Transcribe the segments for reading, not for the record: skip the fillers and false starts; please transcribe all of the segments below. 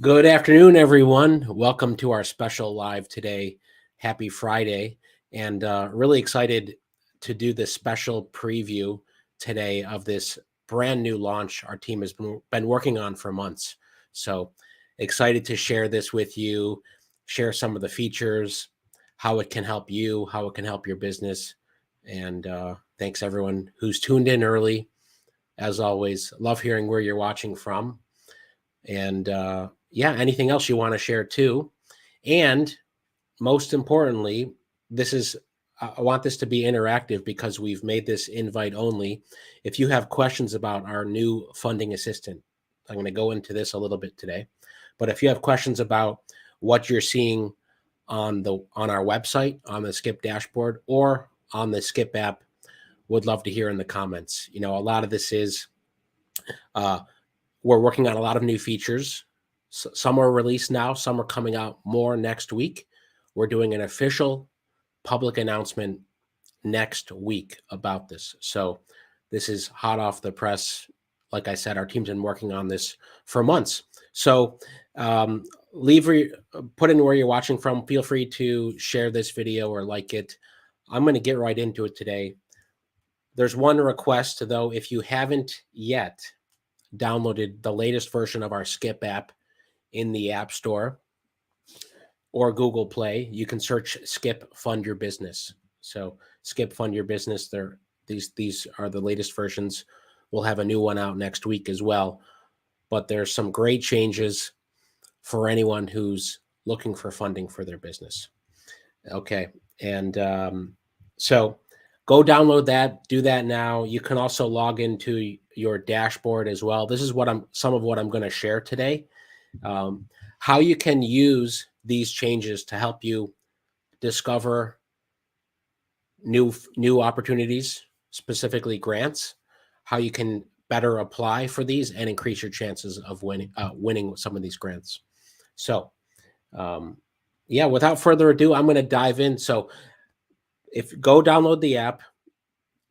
Good afternoon, everyone. Welcome to our special live today. Happy Friday. And really excited to do this special preview today of this brand new launch our team has been working on for months. So excited to share this with you, share some of the features, how it can help you, how it can help your business. And thanks everyone who's tuned in early. As always, love hearing where you're watching from. And yeah, anything else you want to share too. And most importantly, this is I want this to be interactive because we've made this invite only. If you have questions about our new funding assistant, I'm going to go into this a little bit today. But if you have questions about what you're seeing on our website, on the Skip dashboard, or on the Skip app, would love to hear in the comments. A lot of this is we're working on a lot of new features. Some are released now, some are coming out more next week. We're doing an official public announcement next week about this. So this is hot off the press. Like I said, our team's been working on this for months. So put in where you're watching from. Feel free to share this video or like it. I'm going to get right into it today. There's one request, though. If you haven't yet downloaded the latest version of our Skip app in the App Store or Google Play, you can search Skip Fund Your Business. So Skip Fund Your Business, these are the latest versions. We'll have a new one out next week as well. But there's some great changes for anyone who's looking for funding for their business. Okay, and so go download that. Do that now. You can also log into your dashboard as well. This is some of what I'm going to share today. How you can use these changes to help you discover new opportunities, specifically grants. How you can better apply for these and increase your chances of winning some of these grants. So, yeah, without further ado, I'm going to dive in. So, go download the app,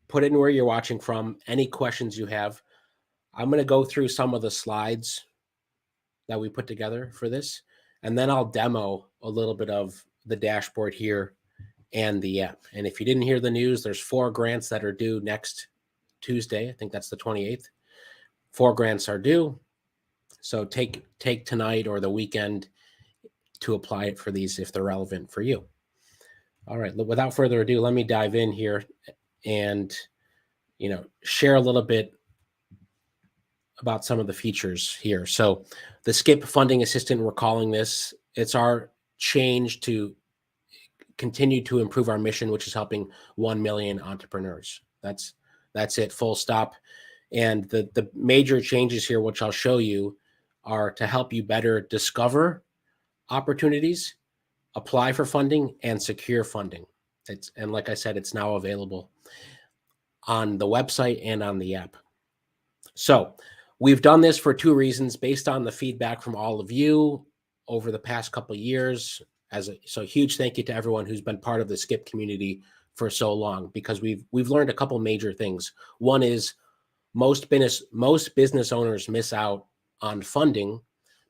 put in where you're watching from, any questions you have. I'm going to go through some of the slides that we put together for this, and then I'll demo a little bit of the dashboard here and the app. And if you didn't hear the news, there's 4 grants that are due next Tuesday. I think that's the 28th. 4 grants are due. So take tonight or the weekend to apply it for these if they're relevant for you. All right, without further ado, let me dive in here and share a little bit about some of the features here. So the Skip Funding Assistant, we're calling this, it's our change to continue to improve our mission, which is helping 1 million entrepreneurs. That's it, full stop. And the major changes here, which I'll show you, are to help you better discover opportunities, apply for funding, and secure funding. And like I said, it's now available on the website and on the app. So we've done this for 2 reasons based on the feedback from all of you over the past couple of years. So huge thank you to everyone who's been part of the Skip community for so long, because we've learned a couple major things. One is most business owners miss out on funding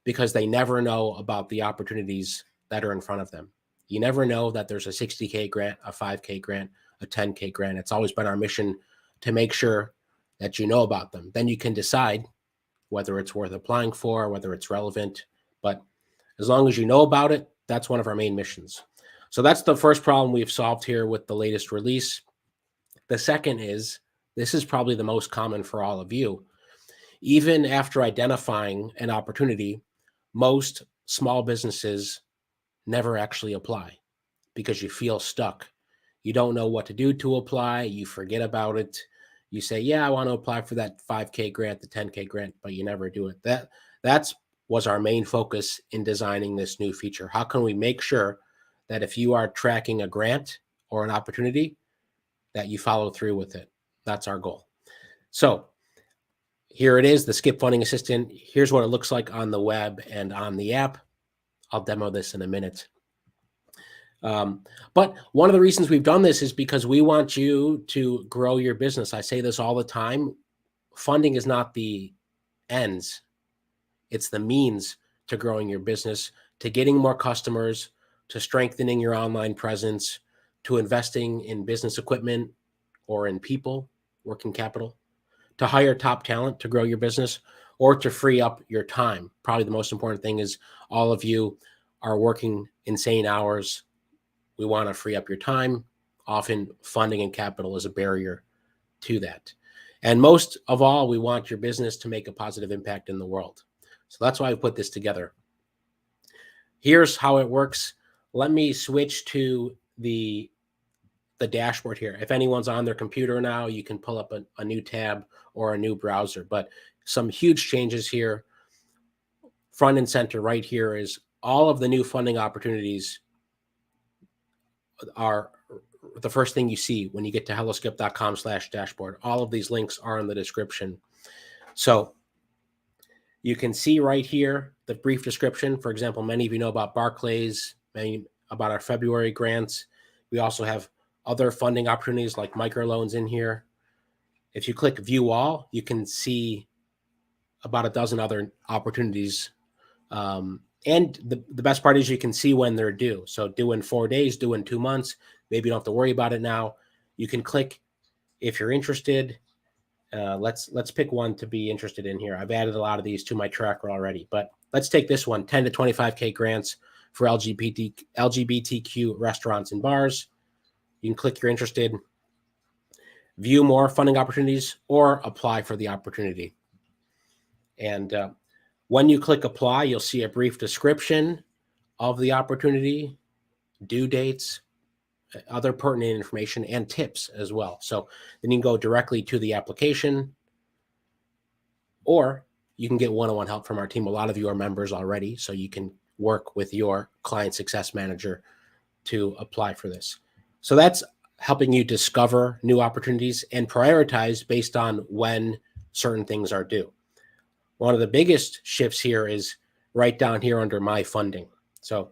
because they never know about the opportunities that are in front of them. You never know that there's a 60K grant, a 5K grant, a 10K grant. It's always been our mission to make sure that you know about them. Then you can decide whether it's worth applying for, whether it's relevant. But as long as you know about it, that's one of our main missions. So that's the first problem we've solved here with the latest release. The second is, this is probably the most common for all of you. Even after identifying an opportunity, most small businesses never actually apply because you feel stuck. You don't know what to do to apply. You forget about it. You say, yeah, I want to apply for that 5K grant, the 10K grant, but you never do it. That was our main focus in designing this new feature. How can we make sure that if you are tracking a grant or an opportunity, that you follow through with it? That's our goal. So here it is, the Skip Funding Assistant. Here's what it looks like on the web and on the app. I'll demo this in a minute. But one of the reasons we've done this is because we want you to grow your business. I say this all the time. Funding is not the ends. It's the means to growing your business, to getting more customers, to strengthening your online presence, to investing in business equipment or in people, working capital, to hire top talent to grow your business, or to free up your time. Probably the most important thing is all of you are working insane hours. We want to free up your time. Often funding and capital is a barrier to that. And most of all, we want your business to make a positive impact in the world. So that's why I put this together. Here's how it works. Let me switch to the dashboard here. If anyone's on their computer now, you can pull up a new tab or a new browser, but some huge changes here. Front and center right here is all of the new funding opportunities are the first thing you see when you get to helloskip.com/dashboard. All of these links are in the description. So you can see right here the brief description. For example, many of you know about Barclays, many about our February grants. We also have other funding opportunities like microloans in here. If you click view all, you can see about a dozen other opportunities. And the best part is you can see when they're due. So due in 4 days, due in 2 months, maybe you don't have to worry about it now. You can click if you're interested. Let's pick one to be interested in here. I've added a lot of these to my tracker already, but let's take this one, 10 to 25K grants for LGBTQ restaurants and bars. You can click you're interested, view more funding opportunities, or apply for the opportunity. And when you click apply, you'll see a brief description of the opportunity, due dates, other pertinent information, and tips as well. So then you can go directly to the application, or you can get one-on-one help from our team. A lot of you are members already, so you can work with your client success manager to apply for this. So that's helping you discover new opportunities and prioritize based on when certain things are due. One of the biggest shifts here is right down here under my funding. So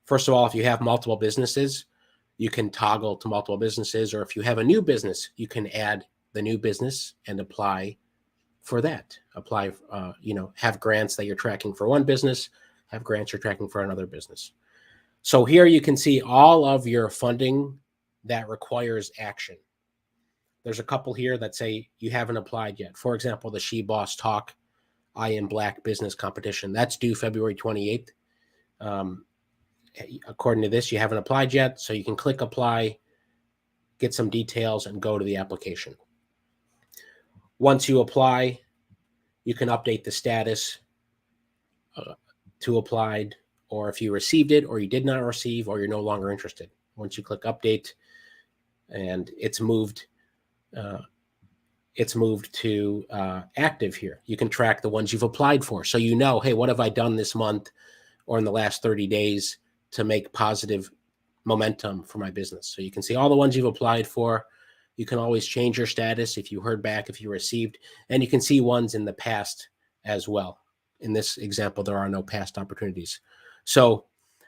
first of all, if you have multiple businesses, you can toggle to multiple businesses, or if you have a new business, you can add the new business and apply for that. Apply, have grants that you're tracking for one business, have grants you're tracking for another business. So here you can see all of your funding that requires action. There's a couple here that say you haven't applied yet. For example, the She Boss Talk I Am Black business competition. That's due February 28th. According to this, you haven't applied yet, so you can click apply, get some details, and go to the application. Once you apply, you can update the status to applied, or if you received it or you did not receive, or you're no longer interested. Once you click update, and it's moved to active here. You can track the ones you've applied for. So you know, hey, what have I done this month or in the last 30 days to make positive momentum for my business? So you can see all the ones you've applied for. You can always change your status if you heard back, if you received, and you can see ones in the past as well. In this example, there are no past opportunities. So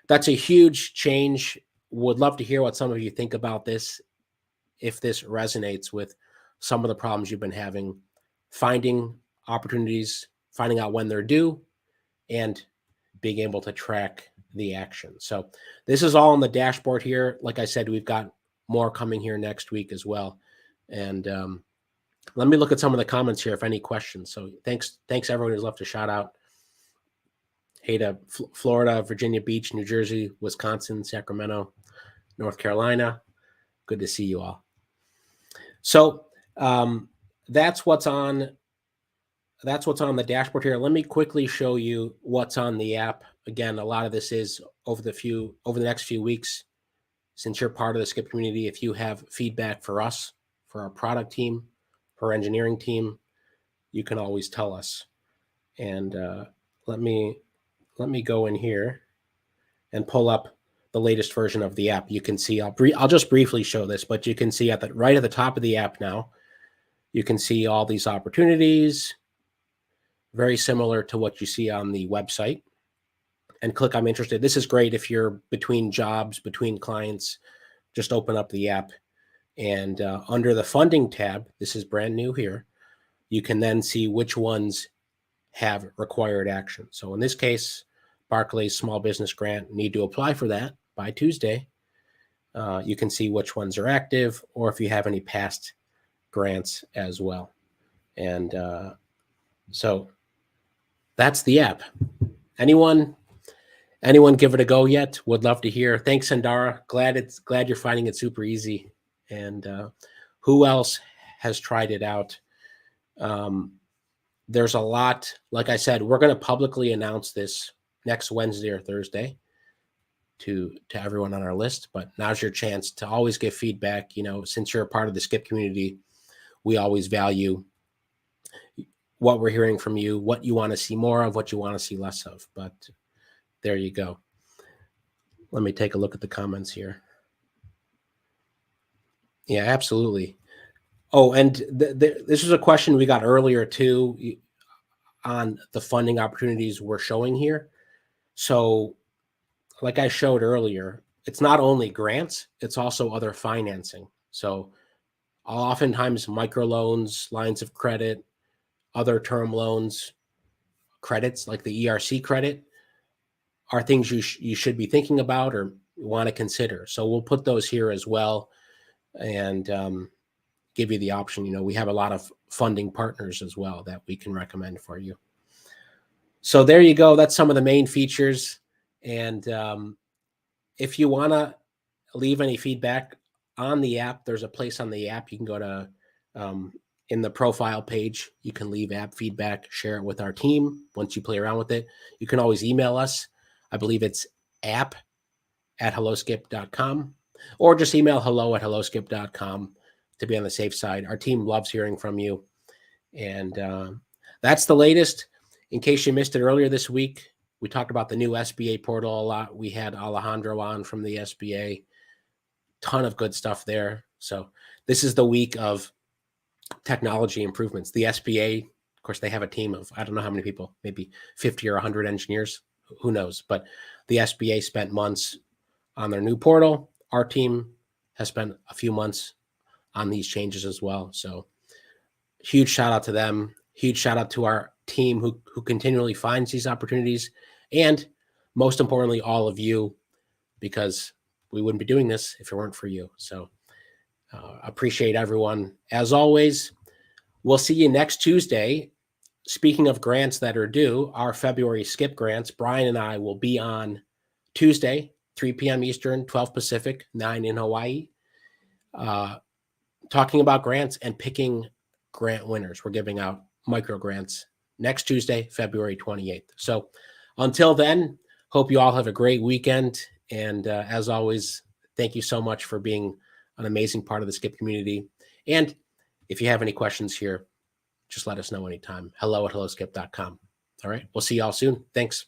that's a huge change. Would love to hear what some of you think about this, if this resonates with some of the problems you've been having, finding opportunities, finding out when they're due, and being able to track the action. So this is all on the dashboard here. Like I said, we've got more coming here next week as well. And let me look at some of the comments here, if any questions. So thanks everyone who's left a shout out. Hey to Florida, Virginia Beach, New Jersey, Wisconsin, Sacramento, North Carolina. Good to see you all. So that's what's on the dashboard here. Let me quickly show you what's on the app. Again, a lot of this is over the next few weeks. Since you're part of the Skip community, if you have feedback for us, for our product team, for our engineering team, you can always tell us. And let me go in here and pull up the latest version of the app. You can see, I'll just briefly show this, but you can see right at the top of the app now, you can see all these opportunities, very similar to what you see on the website. And click I'm interested. This is great if you're between jobs, between clients. Just open up the app, and under the funding tab, this is brand new here, you can then see which ones have required action. So in this case, Barclays Small Business Grant, need to apply for that by Tuesday. You can see which ones are active, or if you have any past grants as well. And so that's the app. Anyone give it a go yet? Would love to hear. Thanks, Sandara. Glad you're finding it super easy. And who else has tried it out? There's a lot. Like I said, we're going to publicly announce this next Wednesday or Thursday to everyone on our list. But now's your chance to always give feedback. Since you're a part of the Skip community, we always value what we're hearing from you, what you want to see more of, what you want to see less of. But there you go. Let me take a look at the comments here. Yeah, absolutely. Oh, and this was a question we got earlier too on the funding opportunities we're showing here. So like I showed earlier, it's not only grants, it's also other financing. So oftentimes microloans, lines of credit, other term loans, credits like the ERC credit are things you should be thinking about or want to consider. So we'll put those here as well and give you the option. We have a lot of funding partners as well that we can recommend for you. So there you go. That's some of the main features. And if you want to leave any feedback on the app, there's a place on the app you can go to in the profile page. You can leave app feedback, share it with our team. Once you play around with it, you can always email us. I believe it's app@helloskip.com, or just email hello@helloskip.com to be on the safe side. Our team loves hearing from you. And that's the latest. In case you missed it earlier this week, we talked about the new SBA portal a lot. We had Alejandro on from the SBA. Ton of good stuff there. So this is the week of technology improvements. The SBA, of course, they have a team of, I don't know how many people, maybe 50 or 100 engineers. Who knows? But the SBA spent months on their new portal. Our team has spent a few months on these changes as well. So huge shout out to them. Huge shout out to our team who continually finds these opportunities. And most importantly, all of you, because we wouldn't be doing this if it weren't for you. So appreciate everyone. As always, we'll see you next Tuesday. Speaking of grants that are due, our February Skip grants, Brian and I will be on Tuesday, 3 p.m. Eastern, 12 Pacific, 9 in Hawaii, talking about grants and picking grant winners. We're giving out micro grants next Tuesday, February 28th. So until then, hope you all have a great weekend. And as always, thank you so much for being an amazing part of the Skip community. And if you have any questions here, just let us know anytime. hello@helloskip.com. All right. We'll see y'all soon. Thanks.